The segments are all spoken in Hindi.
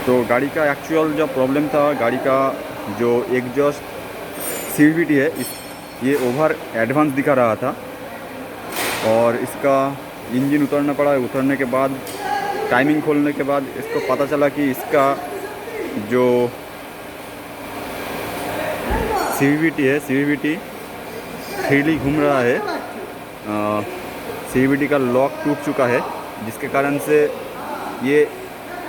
तो गाड़ी का एक्चुअल जो प्रॉब्लम था, गाड़ी का जो एग्जॉस्ट सीवीटी है ये ओवर एडवांस दिखा रहा था और इसका इंजन उतरना पड़ा। उतरने के बाद टाइमिंग खोलने के बाद इसको पता चला कि इसका जो सीवीटी फ्रीली घूम रहा है। सीवीटी का लॉक टूट चुका है, जिसके कारण से ये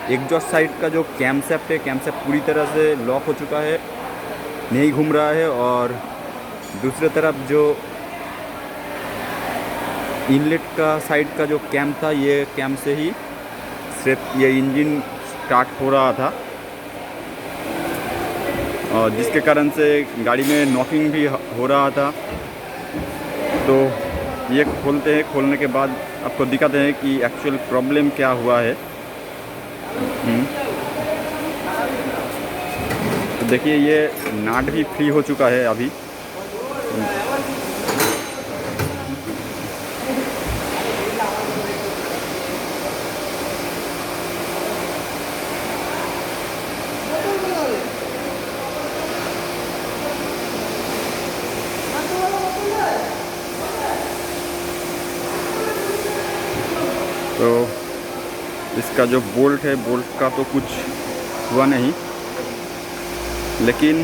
एग्जॉस्ट साइड का जो कैमशैफ्ट है, कैमशैफ्ट पूरी तरह से लॉक हो चुका है, नहीं घूम रहा है। और दूसरी तरफ जो इनलेट का साइड का जो कैम था, ये कैम से ही सिर्फ ये इंजन स्टार्ट हो रहा था और जिसके कारण से गाड़ी में नॉकिंग भी हो रहा था। तो ये खोलते हैं, खोलने के बाद आपको दिखाते हैं कि एक्चुअल प्रॉब्लम क्या हुआ है। तो देखिए ये नाट भी फ्री हो चुका है अभी। तो इसका जो बोल्ट है, बोल्ट का तो कुछ हुआ नहीं, लेकिन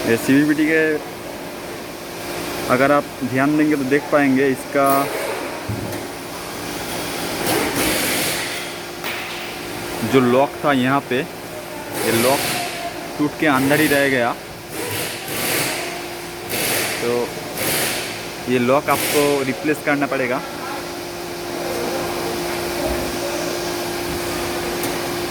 ये सीवीटी के अगर आप ध्यान देंगे तो देख पाएंगे इसका जो लॉक था यहाँ पे, ये लॉक टूट के अंदर ही रह गया। तो ये लॉक आपको रिप्लेस करना पड़ेगा।